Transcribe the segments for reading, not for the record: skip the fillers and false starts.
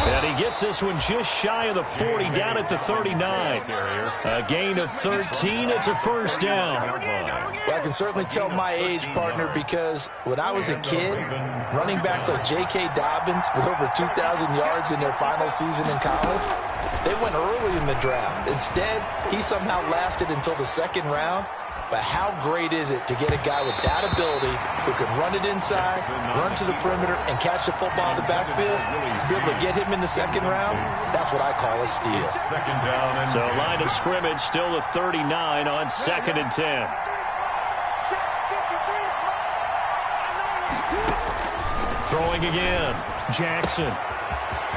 And he gets this one just shy of the 40, down at the 39. A gain of 13. It's a first down. Well, I can certainly tell my age, partner, because when I was a kid, running backs like J.K. Dobbins with over 2,000 yards in their final season in college, they went early in the draft. Instead, he somehow lasted until the second round. But how great is it to get a guy with that ability who can run it inside, run to the perimeter, and catch the football in the backfield? Be able to get him in the second round, that's what I call a steal. So line of scrimmage, still the 39 on 2nd and 10. Throwing again, Jackson.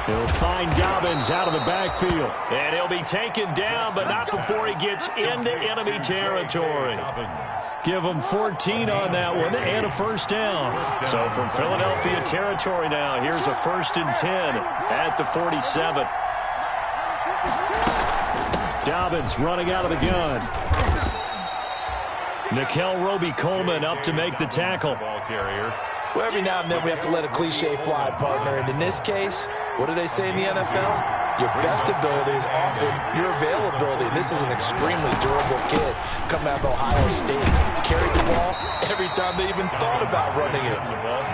He'll find Dobbins out of the backfield. And he'll be taken down, but not before he gets into enemy territory. Give him 14 on that one and a first down. So from Philadelphia territory now, here's a 1st and 10 at the 47. Dobbins running out of the gun. Nickel Roby-Coleman up to make the tackle. Well, every now and then we have to let a cliche fly, partner. And in this case, what do they say in the NFL? Your best ability is often your availability. This is an extremely durable kid coming out of Ohio State. Carried the ball every time they even thought about running it.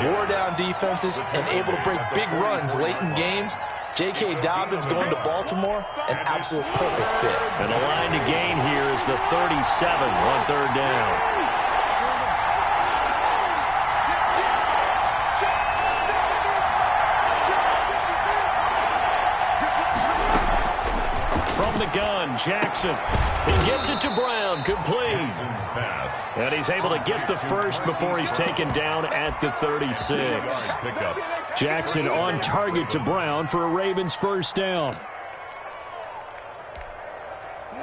Wore down defenses and able to break big runs late in games. J.K. Dobbins going to Baltimore, an absolute perfect fit. And the line to gain here is the 37 on 3rd down. The gun, Jackson. He gets it to Brown, complete. And he's able to get the first before he's taken down at the 36. Jackson on target to Brown for a Ravens first down.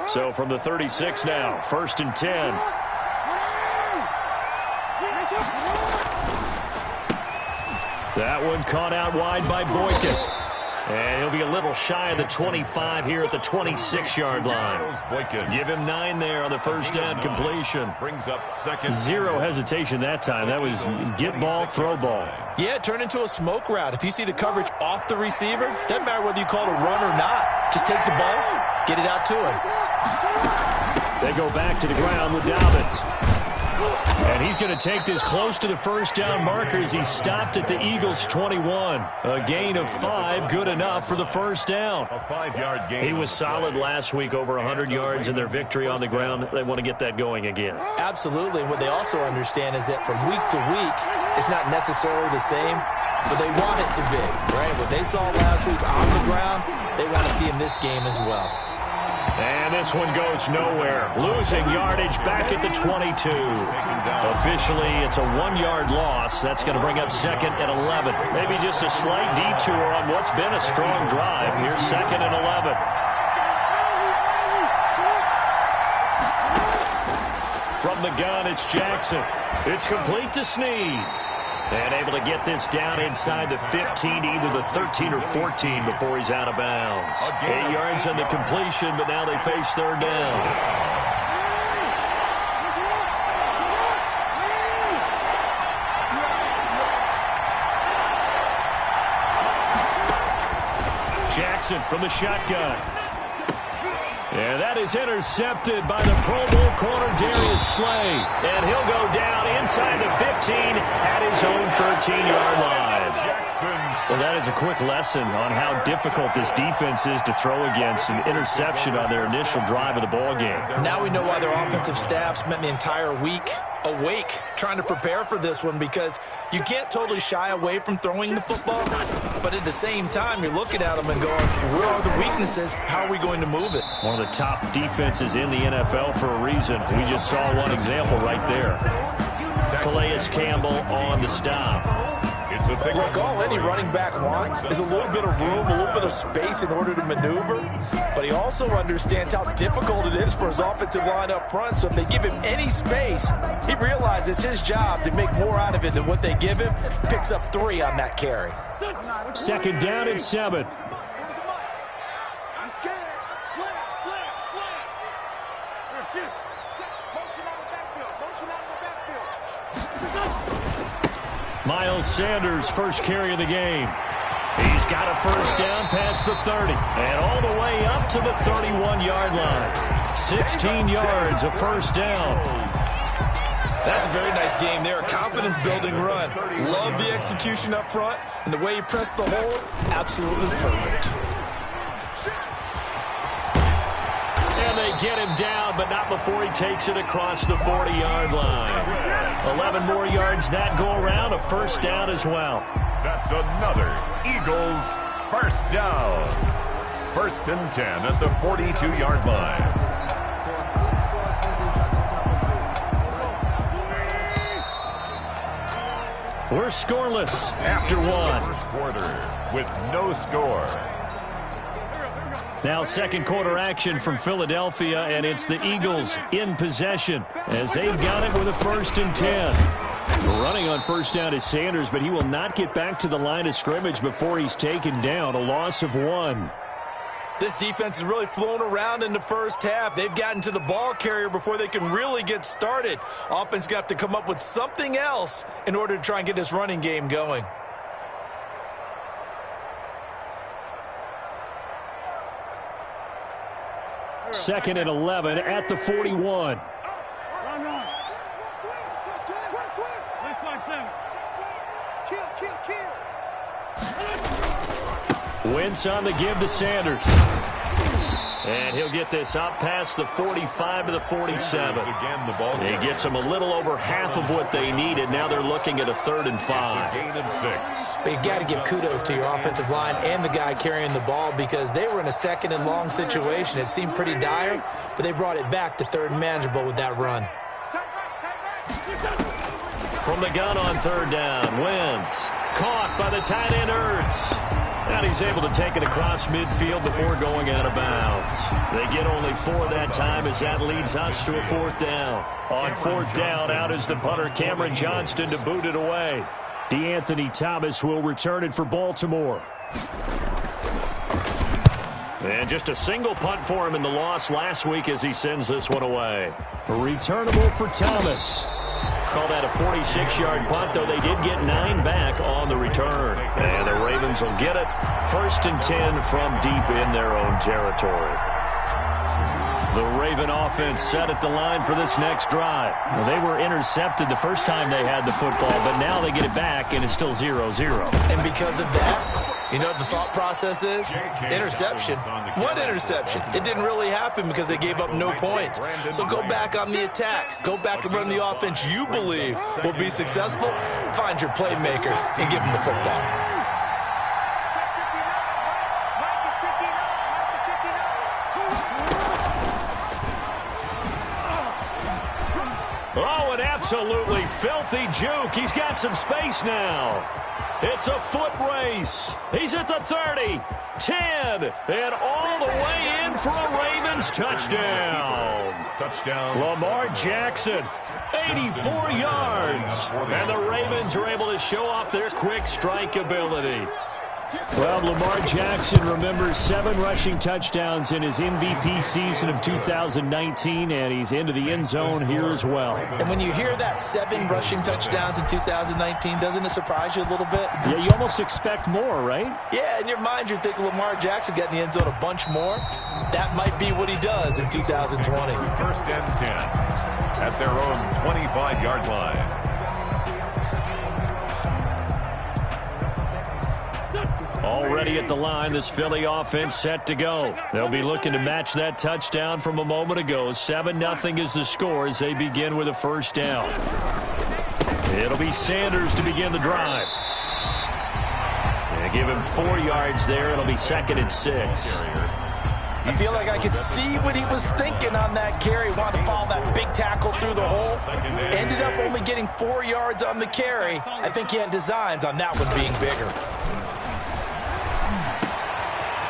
So from the 36 now, 1st and 10. That one caught out wide by Boykin. And he'll be a little shy of the 25 here at the 26-yard line. Give him 9 there on the first down completion. Zero hesitation that time. That was get ball, throw ball. Yeah, it turned into a smoke route. If you see the coverage off the receiver, doesn't matter whether you call it a run or not. Just take the ball, get it out to him. They go back to the ground with Dobbins. And he's going to take this close to the first down marker as he stopped at the Eagles' 21. A gain of 5, good enough for the first down. A 5-yard gain. He was solid last week, over 100 yards in their victory on the ground. They want to get that going again. Absolutely. What they also understand is that from week to week, it's not necessarily the same, but they want it to be, right? What they saw last week on the ground, they want to see in this game as well. And this one goes nowhere. Losing yardage back at the 22. Officially, it's a 1-yard loss. That's going to bring up 2nd and 11. Maybe just a slight detour on what's been a strong drive. Here's 2nd and 11. From the gun, it's Jackson. It's complete to Snead. And able to get this down inside the 15, either the 13 or 14 before he's out of bounds. 8 yards on the completion, but now they face 3rd down. Jackson from the shotgun. And that is intercepted by the Pro Bowl corner Darius Slay. And he'll go down inside the 15 at his own 13-yard line. Well, that is a quick lesson on how difficult this defense is to throw against. An interception on their initial drive of the ballgame. Now we know why their offensive staff spent the entire week awake trying to prepare for this one, because you can't totally shy away from throwing the football, but at the same time you're looking at them and going, where are the weaknesses? How are we going to move it? One of the top defenses in the NFL for a reason. We just saw one example right there. Calais Campbell on the stop. Look, all any running back wants is a little bit of room, a little bit of space in order to maneuver, but he also understands how difficult it is for his offensive line up front, so if they give him any space, he realizes it's his job to make more out of it than what they give him. Picks up 3 on that carry. 2nd down and 7. Miles Sanders, first carry of the game. He's got a first down past the 30 and all the way up to the 31-yard line. 16 yards, a first down. That's a very nice game there. Confidence-building run. Love the execution up front, and the way he pressed the hole, absolutely perfect. And they get him down, but not before he takes it across the 40-yard line. 11 more yards that go around, a first down as well. That's another Eagles first down. 1st and 10 at the 42-yard line. We're scoreless after one. First quarter with no score. Now second quarter action from Philadelphia, and it's the Eagles in possession as they've got it with a 1st and 10. Running on first down is Sanders, but he will not get back to the line of scrimmage before he's taken down, a loss of 1. This defense has really flown around in the first half. They've gotten to the ball carrier before they can really get started. Offense got to come up with something else in order to try and get this running game going. Second and 11 at the 41. Wentz on the give to Sanders. And he'll get this up past the 45 to the 47. He gets them a little over half of what they needed. Now they're looking at a 3rd and 5. But you got to give kudos to your offensive line and the guy carrying the ball, because they were in a 2nd and long situation. It seemed pretty dire, but they brought it back to 3rd and manageable with that run. From the gun on 3rd down, Wentz caught by the tight end Ertz. And he's able to take it across midfield before going out of bounds. They get only 4 that time as that leads us to a 4th down. On 4th down, out is the punter Cameron Johnston to boot it away. DeAnthony Thomas will return it for Baltimore. And just a single punt for him in the loss last week as he sends this one away. Returnable for Thomas. Call that a 46-yard punt, though they did get 9 back on the return. And the Ravens will get it. 1st and 10 from deep in their own territory. The Raven offense set at the line for this next drive. Well, they were intercepted the first time they had the football, but now they get it back, and it's still 0-0. And because of that, you know what the thought process is? Interception. What interception? It didn't really happen because they gave up no points. So go back on the attack. Go back and run the offense you believe will be successful. Find your playmakers and give them the football. Oh, an absolutely filthy juke. He's got some space now. It's a foot race. He's at the 30, 10, and all the way in for a Ravens touchdown. Lamar Jackson, 84 yards. And the Ravens are able to show off their quick strike ability. Well, Lamar Jackson remembers 7 rushing touchdowns in his MVP season of 2019, and he's into the end zone here as well. And when you hear that 7 rushing touchdowns in 2019, doesn't it surprise you a little bit? Yeah, you almost expect more, right? Yeah, in your mind you're thinking Lamar Jackson got in the end zone a bunch more. That might be what he does in 2020. 1st and 10 at their own 25-yard line. Already at the line, this Philly offense set to go. They'll be looking to match that touchdown from a moment ago. 7-0 is the score as they begin with a 1st down. It'll be Sanders to begin the drive. They give him 4 yards there. It'll be 2nd and 6. I feel like I could see what he was thinking on that carry. Wanted to follow that big tackle through the hole. Ended up only getting 4 yards on the carry. I think he had designs on that one being bigger.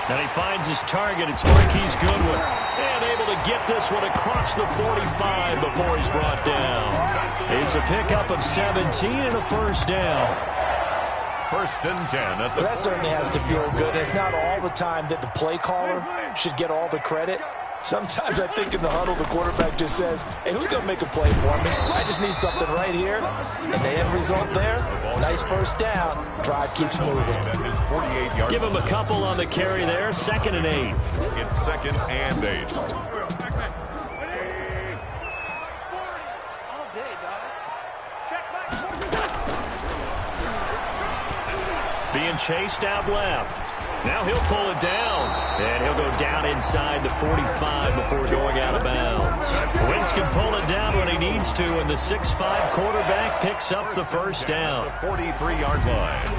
And he finds his target. It's Marquise Goodwin. And able to get this one across the 45 before he's brought down. It's a pickup of 17 and a 1st down. 1st and 10 at the. Well, that certainly has to feel good. It's not all the time that the play caller should get all the credit. Sometimes I think in the huddle, the quarterback just says, hey, who's going to make a play for me? I just need something right here. And the end result there, nice first down. Drive keeps moving. Give him a couple on the carry there. 2nd and 8. It's 2nd and 8. Being chased out left. Now he'll pull it down, and he'll go down inside the 45 before going out of bounds. Wentz can pull it down when he needs to, and the 6'5" quarterback picks up the first down. The 43-yard line.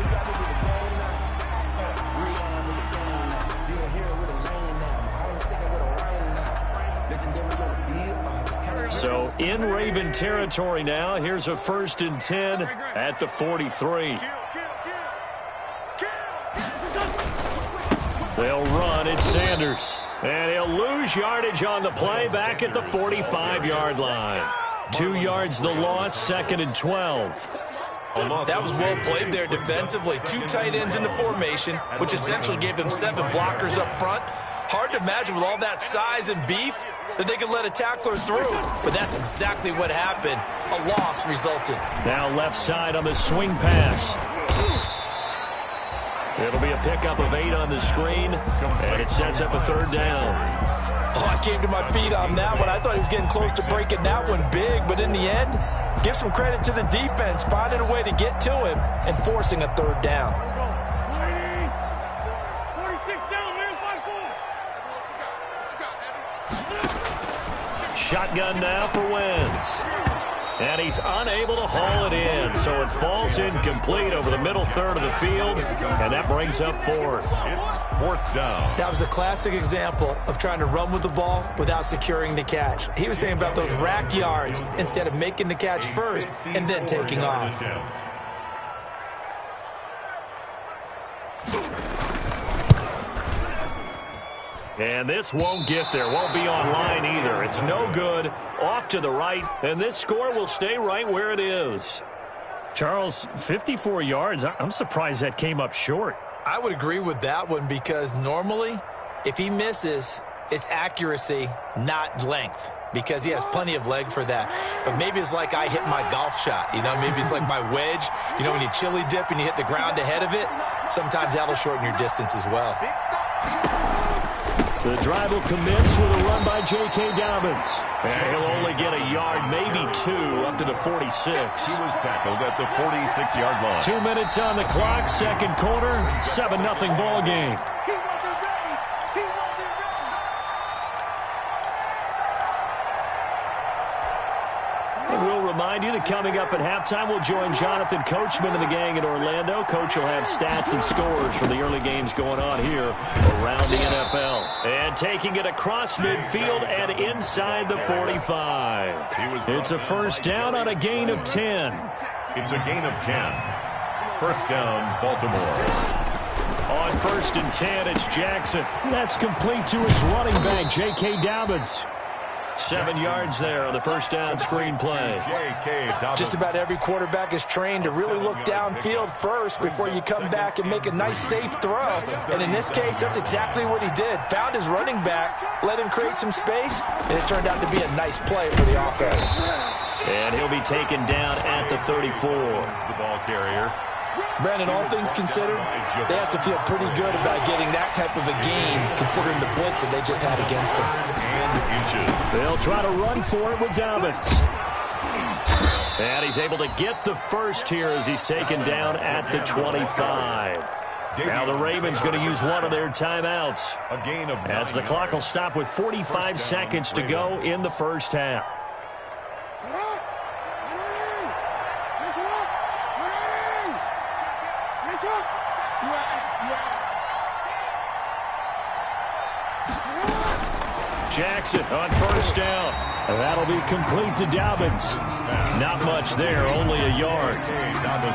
So in Raven territory now, here's a 1st and 10 at the 43. They'll run. It's Sanders. And he'll lose yardage on the play back at the 45-yard line. 2 yards the loss, 2nd and 12. That was well played there defensively. 2 tight ends in the formation, which essentially gave them 7 blockers up front. Hard to imagine with all that size and beef that they could let a tackler through. But that's exactly what happened. A loss resulted. Now left side on the swing pass. It'll be a pickup of 8 on the screen, and it sets up a 3rd down. Oh, I came to my feet on that one. I thought he was getting close to breaking that one big, but in the end, give some credit to the defense, finding a way to get to him and forcing a 3rd down. 46 down, man, 5-4. Shotgun now for Wentz. And he's unable to haul it in, so it falls incomplete over the middle third of the field, and that brings up 4th. It's 4th down. That was a classic example of trying to run with the ball without securing the catch. He was thinking about those rack yards instead of making the catch first and then taking off. And this won't get there, won't be online either. It's no good, off to the right, and this score will stay right where it is. Charles, 54 yards, I'm surprised that came up short. I would agree with that one because normally, if he misses, it's accuracy, not length, because he has plenty of leg for that. But maybe it's like I hit my golf shot, you know, maybe it's like my wedge. You know, when you chili dip and you hit the ground ahead of it, sometimes that'll shorten your distance as well. The drive will commence with a run by J.K. Dobbins. And he'll only get a yard, maybe 2, up to the 46. He was tackled at the 46-yard line. 2 minutes on the clock, 2nd quarter, 7-0 ball game. We'll remind you that coming up at halftime, we'll join Jonathan Coachman and the gang in Orlando. Coach will have stats and scores from the early games going on here around the NFL. And taking it across midfield and inside the 45. It's a 1st down on a gain of 10. It's a gain of 10. 1st down, Baltimore. On 1st and 10, it's Jackson. That's complete to his running back, J.K. Dobbins. 7 yards there on the 1st down screen play. Just about every quarterback is trained to really look downfield first before you come back and make a nice, safe throw. And in this case, that's exactly what he did. Found his running back, let him create some space, and it turned out to be a nice play for the offense. And he'll be taken down at the 34. The ball carrier. Brandon, all things considered, they have to feel pretty good about getting that type of a gain, considering the blitz that they just had against them. And inches. They'll try to run for it with Dobbins. And he's able to get the first here as he's taken down at the 25. Now the Ravens going to use one of their timeouts. A gain of 9. As the clock will stop with 45 seconds to go in the first half. Jackson on 1st down. And that'll be complete to Dobbins. Not much there, only a yard.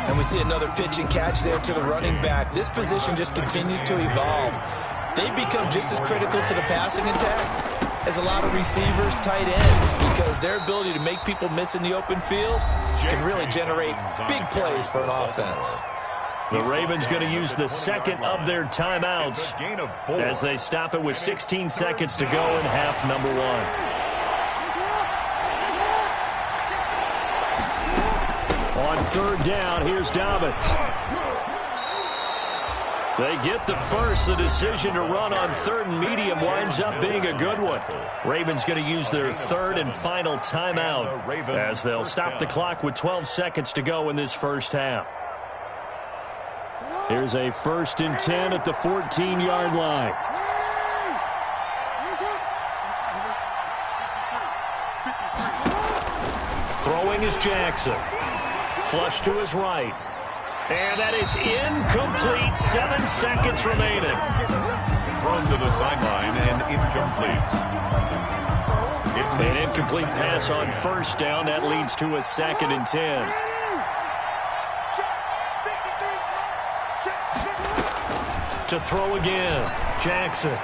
And we see another pitch and catch there to the running back. This position just continues to evolve. They become just as critical to the passing attack as a lot of receivers, tight ends, because their ability to make people miss in the open field can really generate big plays for an offense. The Ravens going to use the second of their timeouts as they stop it with 16 seconds to go in half number 1. On third down, here's Dobbins. They get the first. The decision to run on third and medium winds up being a good one. Ravens going to use their third and final timeout as they'll stop the clock with 12 seconds to go in this first half. Here's a 1st and 10 at the 14-yard line. Throwing is Jackson. Flush to his right. And that is incomplete. 7 seconds remaining. Thrown to the sideline and incomplete. An incomplete pass on first down. That leads to a 2nd and 10. To throw again. Jackson.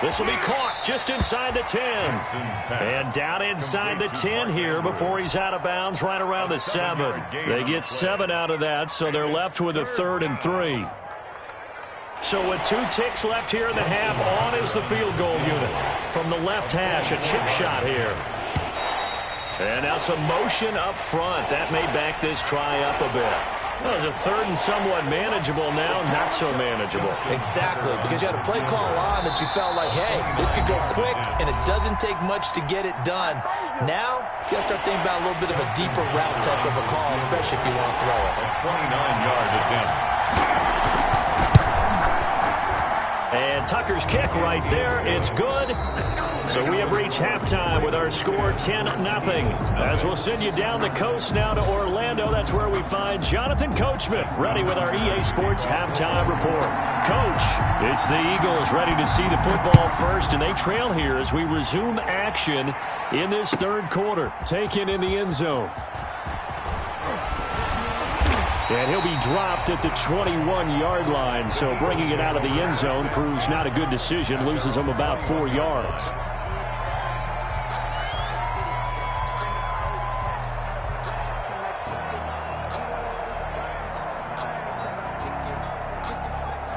This will be caught just inside the 10. And down inside the 10 here before he's out of bounds right around the 7. They get 7 out of that, so they're left with a 3rd and 3. So with 2 ticks left here in the half, on is the field goal unit. From the left hash, a chip shot here. And now some motion up front. That may back this try up a bit. Well, it's a 3rd and somewhat manageable now, not so manageable. Exactly, because you had a play call on that you felt like, hey, this could go quick, and it doesn't take much to get it done. Now, you got to start thinking about a little bit of a deeper route type of a call, especially if you want to throw it. A 29-yard attempt. And Tucker's kick right there. It's good. So we have reached halftime with our score 10-0. As we'll send you down the coast now to Orlando. That's where we find Jonathan Coachman ready with our EA Sports halftime report. Coach, it's the Eagles ready to see the football first, and they trail here as we resume action in this 3rd quarter. Taken in the end zone. And he'll be dropped at the 21-yard line, so bringing it out of the end zone proves not a good decision, loses him about 4 yards.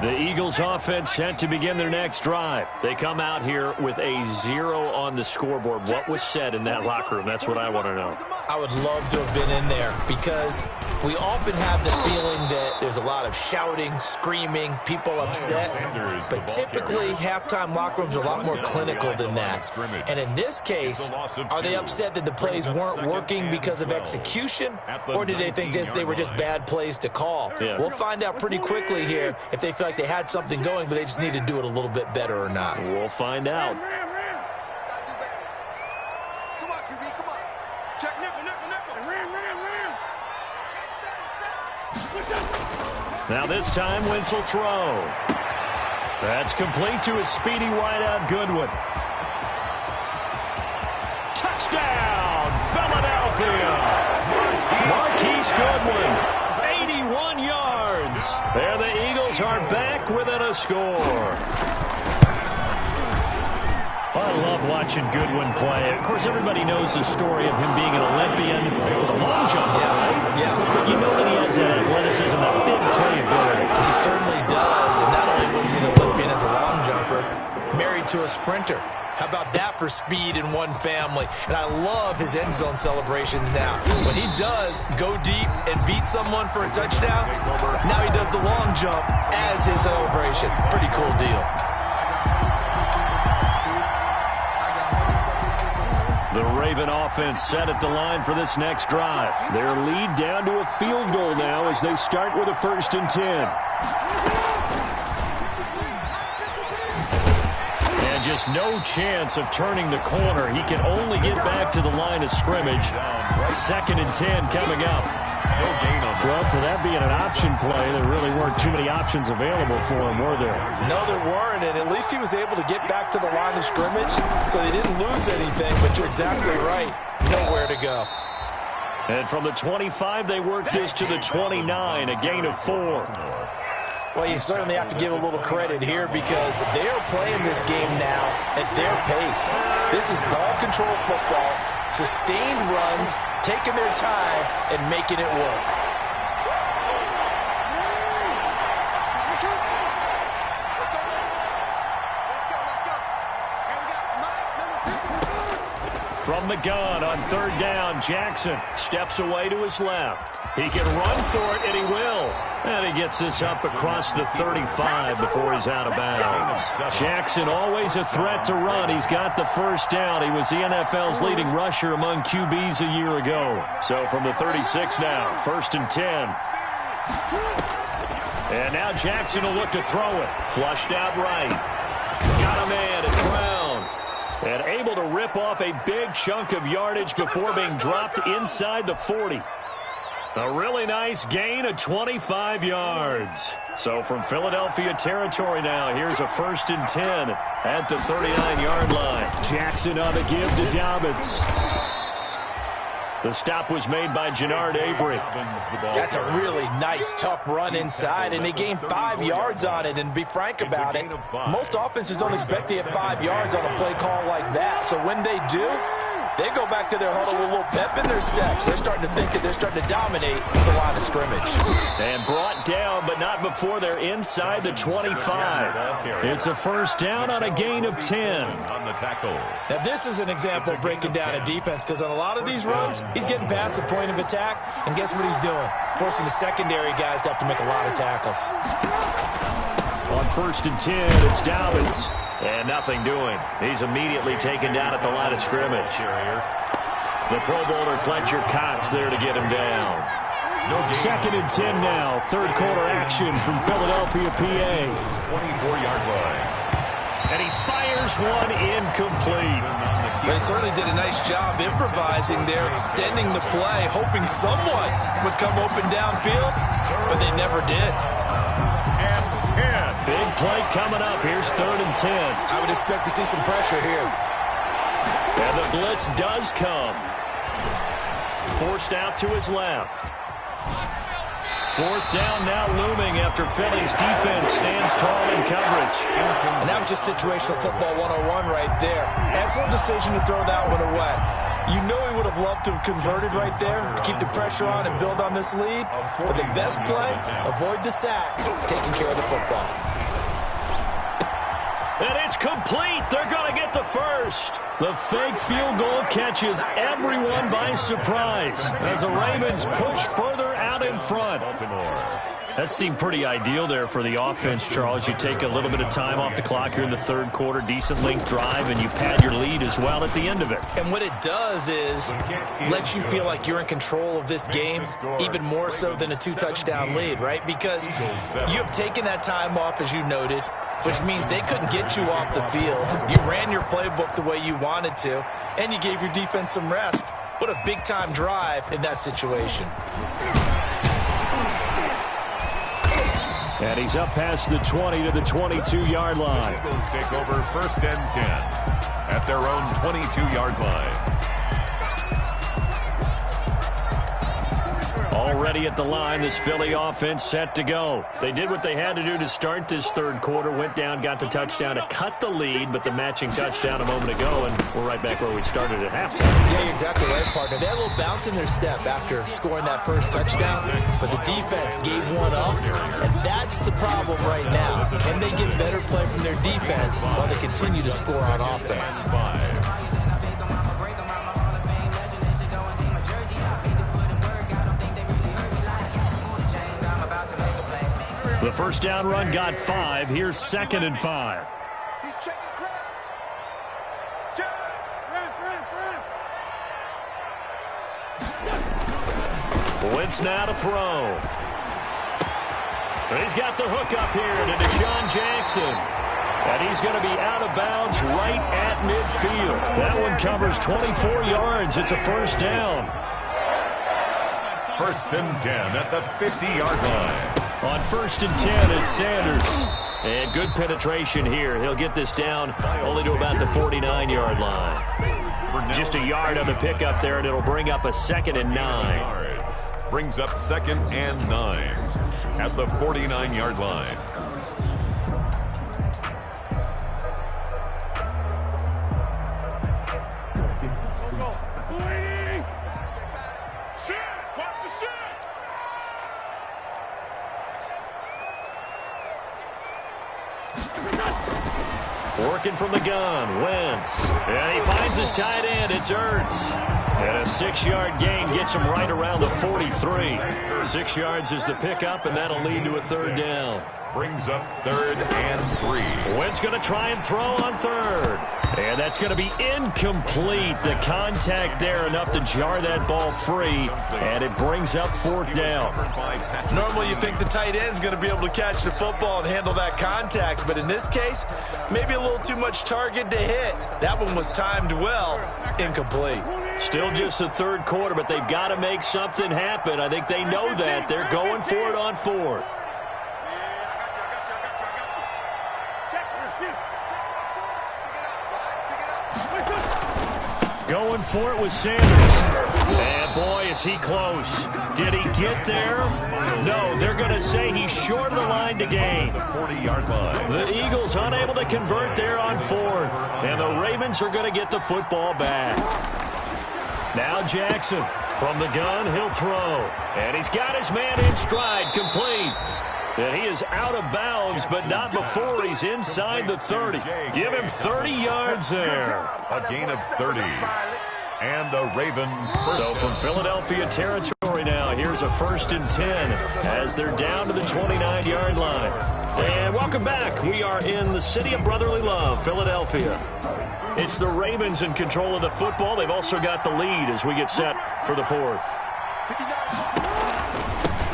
The Eagles offense set to begin their next drive. They come out here with a 0 on the scoreboard. What was said in that locker room? That's what I want to know. I would love to have been in there because we often have the feeling that there's a lot of shouting, screaming, people upset. But typically, halftime locker rooms are a lot more clinical than that. And in this case, are they upset that the plays weren't working because of execution? Or did they think they were just bad plays to call? Yeah. We'll find out pretty quickly here if they feel like they had something going, but they just need to do it a little bit better or not. We'll find out. Now this time, Wentz will throw. That's complete to a speedy wideout Goodwin. Touchdown, Philadelphia! Marquise Goodwin, 81 yards. There the Eagles are back within a score. I love watching Goodwin play. Of course, everybody knows the story of him being an Olympian. He's a long jumper. Yes. But you know that he has that athleticism, that big playability. He certainly does. And not only was he an Olympian as a long jumper, married to a sprinter. How about that for speed in one family? And I love his end zone celebrations now. When he does go deep and beat someone for a touchdown, now he does the long jump as his celebration. Pretty cool deal. The Raven offense set at the line for this next drive. Their lead down to a field goal now as they start with a 1st and 10. And just no chance of turning the corner. He can only get back to the line of scrimmage. 2nd and 10 coming up. Well, for that being an option play, there really weren't too many options available for him, were there? No, there weren't, and at least he was able to get back to the line of scrimmage, so they didn't lose anything, but you're exactly right. Nowhere to go. And from the 25, they worked this to the 29, a gain of 4. Well, you certainly have to give a little credit here because they are playing this game now at their pace. This is ball control football, sustained runs, taking their time and making it work. From the gun on third down, Jackson steps away to his left. He can run for it, and he will. And he gets this up across the 35 before he's out of bounds. Jackson always a threat to run. He's got the first down. He was the NFL's leading rusher among QBs a year ago. So from the 36 now, 1st and 10. And now Jackson will look to throw it. Flushed out right. Got a man. It's Brown. And able to rip off a big chunk of yardage before being dropped inside the 40. A really nice gain of 25 yards. So from Philadelphia territory now, here's a 1st and 10 at the 39-yard line. Jackson on the give to Dobbins. The stop was made by Jannard Avery. That's a really nice, tough run inside, and they gained 5 yards on it. And to be frank about it, most offenses don't expect to get 5 yards on a play call like that. So when they do, they go back to their huddle with a little pep in their steps. They're starting to think that they're starting to dominate the line of scrimmage. And brought down, but not before they're inside the 25. It's a 1st down on a gain of 10. On the tackle. Now, this is an example of breaking down a defense, because on a lot of these runs, he's getting past the point of attack, and guess what he's doing? Forcing the secondary guys to have to make a lot of tackles. On 1st and 10, it's Dobbins. And nothing doing. He's immediately taken down at the line of scrimmage. The Pro Bowler Fletcher Cox there to get him down. 2nd and 10 now. 3rd quarter action from Philadelphia, PA. 24-yard line. And he fires one incomplete. They certainly did a nice job improvising there, extending the play, hoping someone would come open downfield, but they never did. Big play coming up. Here's 3rd and 10. I would expect to see some pressure here. And the blitz does come. Forced out to his left. 4th down now looming after Philly's defense stands tall in coverage. And that was just situational football 101 right there. Excellent decision to throw that one away. You know he would have loved to have converted right there to keep the pressure on and build on this lead. But the best play, avoid the sack, taking care of the football. And it's complete. They're going to get the first. The fake field goal catches everyone by surprise as the Ravens push further out in front. That seemed pretty ideal there for the offense, Charles. You take a little bit of time off the clock here in the 3rd quarter, decent length drive, and you pad your lead as well at the end of it. And what it does is let you feel like you're in control of this game, even more so than a 2-touchdown lead, right? Because you have taken that time off, as you noted, which means they couldn't get you off the field. You ran your playbook the way you wanted to, and you gave your defense some rest. What a big-time drive in that situation. And he's up past the 20 to the 22-yard line. Eagles take over 1st and 10 at their own 22-yard line. Already at the line, this Philly offense set to go. They did what they had to do to start this 3rd quarter, went down, got the touchdown to cut the lead, but the matching touchdown a moment ago, and we're right back where we started at halftime. Yeah, you're exactly right, partner. They had a little bounce in their step after scoring that first touchdown, but the defense gave one up, and that's the problem right now. Can they get better play from their defense while they continue to score on offense? The 1st down run got 5. Here's 2nd and 5. Wentz now to throw. He's got the hook up here to Deshaun Jackson. And he's going to be out of bounds right at midfield. That one covers 24 yards. It's a 1st down. 1st and 10 at the 50-yard line. On 1st and 10, it's Sanders. And good penetration here. He'll get this down only to about the 49-yard line. Just a yard on the pickup there, and it'll bring up a 2nd and 9. Brings up 2nd and 9 at the 49-yard line. Working from the gun, Wentz. And he finds his tight end. It's Ertz. And a 6-yard gain gets him right around the 43. 6 yards is the pickup, and that'll lead to a third down. Brings up 3rd and 3. Wentz going to try and throw on 3rd. And that's going to be incomplete. The contact there enough to jar that ball free. And it brings up 4th down. Normally you think the tight end's going to be able to catch the football and handle that contact. But in this case, maybe a little too much target to hit. That one was timed well. Incomplete. Still just the 3rd quarter, but they've got to make something happen. I think they know that. They're going for it on 4th. Going for it with Sanders. And boy, is he close. Did he get there? No, they're going to say he's short of the line to gain. 40-yard line. The Eagles unable to convert there on 4th. And the Ravens are going to get the football back. Now Jackson from the gun, he'll throw. And he's got his man in stride, complete. And he is out of bounds, but not before he's inside the 30. Give him 30 yards there. A gain of 30. And a Raven first. So from Philadelphia territory now, here's a 1st and 10 as they're down to the 29-yard line. And welcome back. We are in the city of brotherly love, Philadelphia. It's the Ravens in control of the football. They've also got the lead as we get set for the 4th.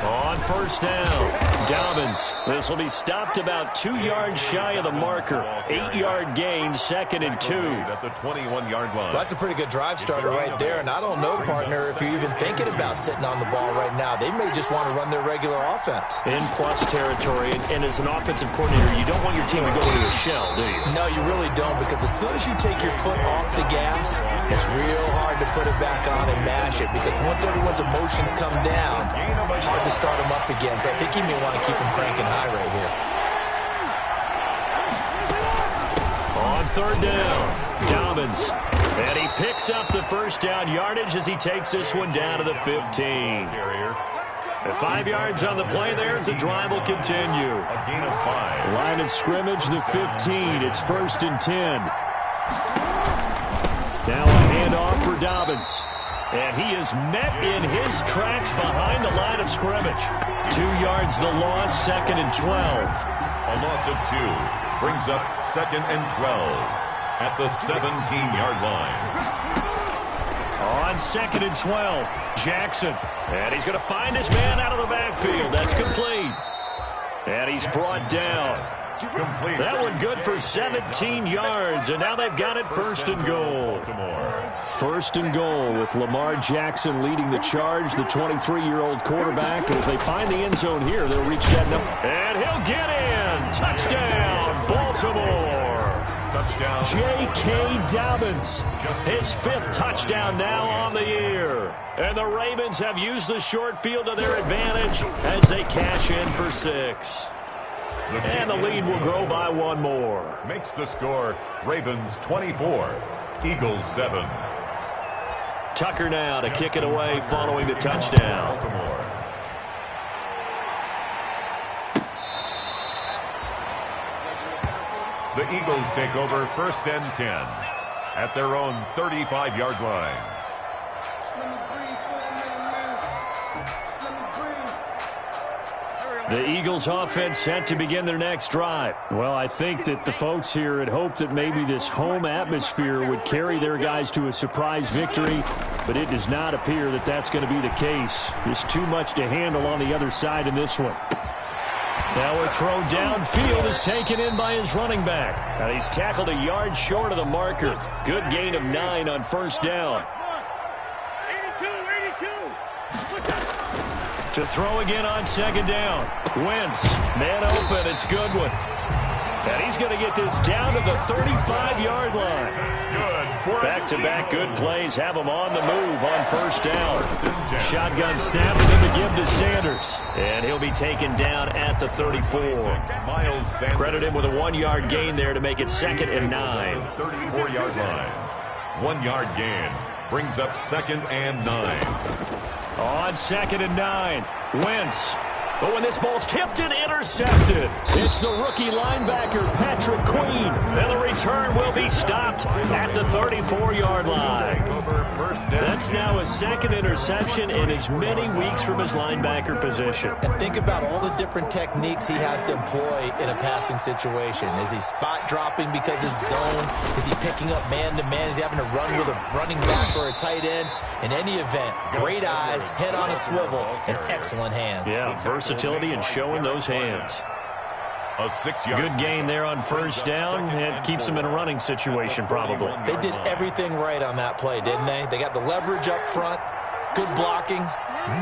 On 1st down. Dobbins. This will be stopped about 2 yards shy of the marker. 8-yard gain, 2nd and 2. At the 21-yard line. Well, that's a pretty good drive starter right there. And I don't know, partner, if you're even thinking about sitting on the ball right now. They may just want to run their regular offense. In plus territory, and as an offensive coordinator, you don't want your team to go into a shell, do you? No, you really don't, because as soon as you take your foot off the gas, it's real hard to put it back on and mash it, because once everyone's emotions come down, hard to start them up again. So I think you may want to keep them cranking high right here. On 3rd down, Dobbins. And he picks up the 1st down yardage as he takes this one down to the 15. And 5 yards on the play there as the drive will continue. A gain of 5. Line of scrimmage, the 15. It's 1st and 10. Now a handoff for Dobbins. And he is met in his tracks behind the line of scrimmage. 2 yards the loss, 2nd and 12. A loss of 2 brings up 2nd and 12 at the 17-yard line. On 2nd and 12, Jackson. And he's going to find his man out of the backfield. That's complete. And he's brought down. Complete. That one good for 17 yards, and now they've got it 1st and goal. 1st and goal with Lamar Jackson leading the charge, the 23-year-old quarterback. And if they find the end zone here, they'll reach that number. And he'll get in. Touchdown, Baltimore. Touchdown. J.K. Dobbins, his 5th touchdown now on the year. And the Ravens have used the short field to their advantage as they cash in for 6. And the lead will grow by 1 more. Makes the score Ravens 24, Eagles 7. Tucker now to kick it away following the touchdown. The Eagles take over 1st and 10 at their own 35-yard line. The Eagles offense set to begin their next drive. Well, I think that the folks here had hoped that maybe this home atmosphere would carry their guys to a surprise victory, but it does not appear that that's going to be the case. There's too much to handle on the other side in this one. Now a throw downfield is taken in by his running back. And he's tackled a yard short of the marker. Good gain of 9 on 1st down. To throw again on 2nd down. Wentz, man open, it's Goodwin. And he's going to get this down to the 35-yard line. Back-to-back good plays have him on the move on 1st down. Shotgun snap and then to give to Sanders. And he'll be taken down at the 34. Credit him with a 1-yard gain there to make it 2nd and 9. 34-yard line. 1-yard gain brings up 2nd and 9. On 2nd and 9, Wentz. But when this ball's tipped and intercepted, it's the rookie linebacker, Pat Electric Queen. And the return will be stopped at the 34-yard line. That's now his second interception in as many weeks from his linebacker position. And think about all the different techniques he has to employ in a passing situation. Is he spot dropping because it's zone? Is he picking up man-to-man? Is he having to run with a running back or a tight end? In any event, great eyes, head on a swivel, and excellent hands. Yeah, versatility and showing those hands. A 6-yard. Good gain there on first down, and keeps him in a running situation probably. They did everything right on that play, didn't they? They got the leverage up front, good blocking,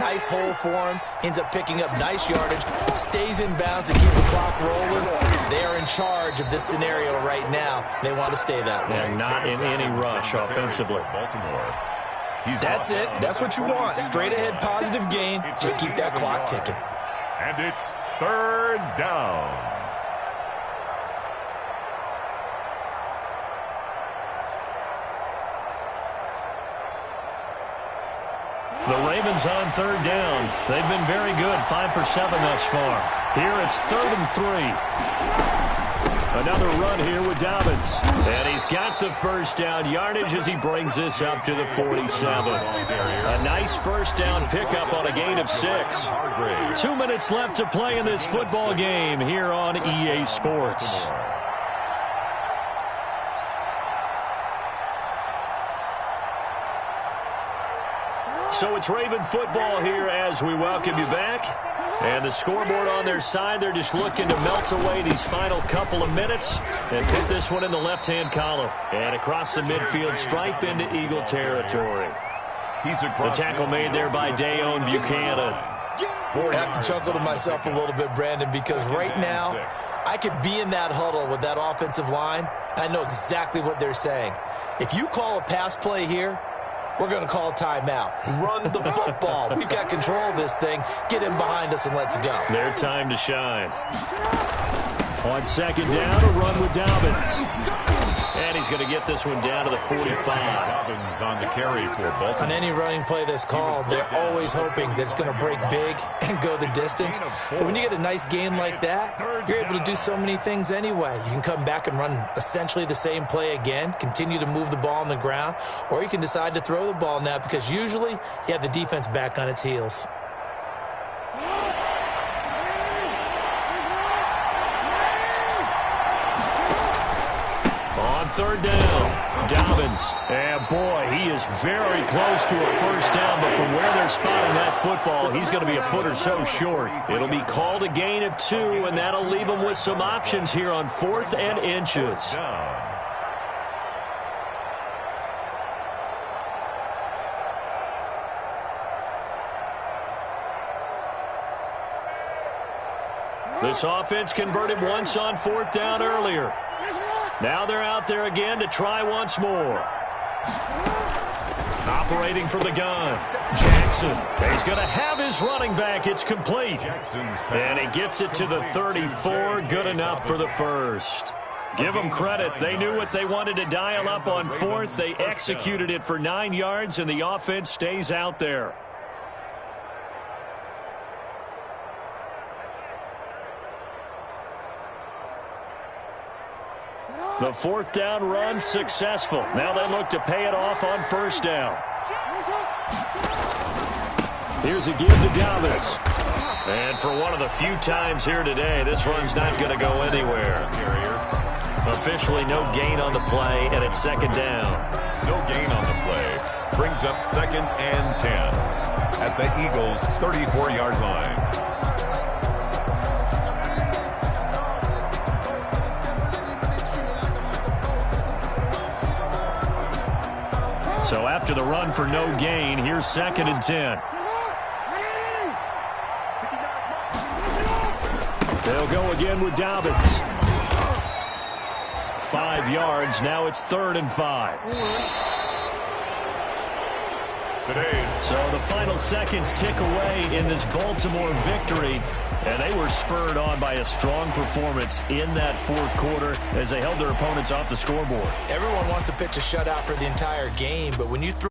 nice hole for him, ends up picking up nice yardage, stays in bounds to keep the clock rolling. They are in charge of this scenario right now. They want to stay that way. And not in any rush offensively. Baltimore. That's it. That's what you want. Straight ahead, positive gain. Just keep that clock ticking. And it's third down. The Ravens on third down. They've been very good, 5 for 7 thus far. Here it's 3rd and 3. Another run here with Dobbins. And he's got the first down yardage as he brings this up to the 47. A nice first down pickup on a gain of 6. 2 minutes left to play in this football game here on EA Sports. So it's Raven football here as we welcome you back. And the scoreboard on their side, they're just looking to melt away these final couple of minutes and put this one in the left-hand column. And across the midfield, stripe into Eagle territory. The tackle made there by Dayon Buchanan. I have to chuckle to myself a little bit, Brandon, because right now I could be in that huddle with that offensive line. I know exactly what they're saying. If you call a pass play here, we're going to call a timeout. Run the football. We've got control of this thing. Get in behind us and let's go. Their time to shine. On second down, a run with Dobbins. And he's going to get this one down to the 45. Dobbins on the carry for Baltimore. On any running play that's called, they're always hoping that it's going to break big and go the distance. But when you get a nice game like that, you're able to do so many things anyway. You can come back and run essentially the same play again, continue to move the ball on the ground, or you can decide to throw the ball now because usually you have the defense back on its heels. Third down, Dobbins. And boy, he is very close to a first down, but from where they're spotting that football, he's going to be a foot or so short. It'll be called a gain of 2, and that'll leave him with some options here on 4th and inches. This offense converted once on 4th down earlier. Now they're out there again to try once more. Operating from the gun, Jackson. He's going to have his running back. It's complete. And he gets it to the 34. Good enough for the first. Give them credit. They knew what they wanted to dial up on 4th. They executed it for 9 yards, and the offense stays out there. The 4th down run successful. Now they look to pay it off on first down. Here's a give to Dobbins. And for one of the few times here today, this run's not going to go anywhere. Officially no gain on the play, and it's second down. No gain on the play. Brings up 2nd and 10 at the Eagles' 34-yard line. So after the run for no gain, here's 2nd and 10. They'll go again with Dobbins. 5 yards. Now it's 3rd and 5. So the final seconds tick away in this Baltimore victory. And they were spurred on by a strong performance in that 4th quarter as they held their opponents off the scoreboard. Everyone wants to pitch a shutout for the entire game, but when you throw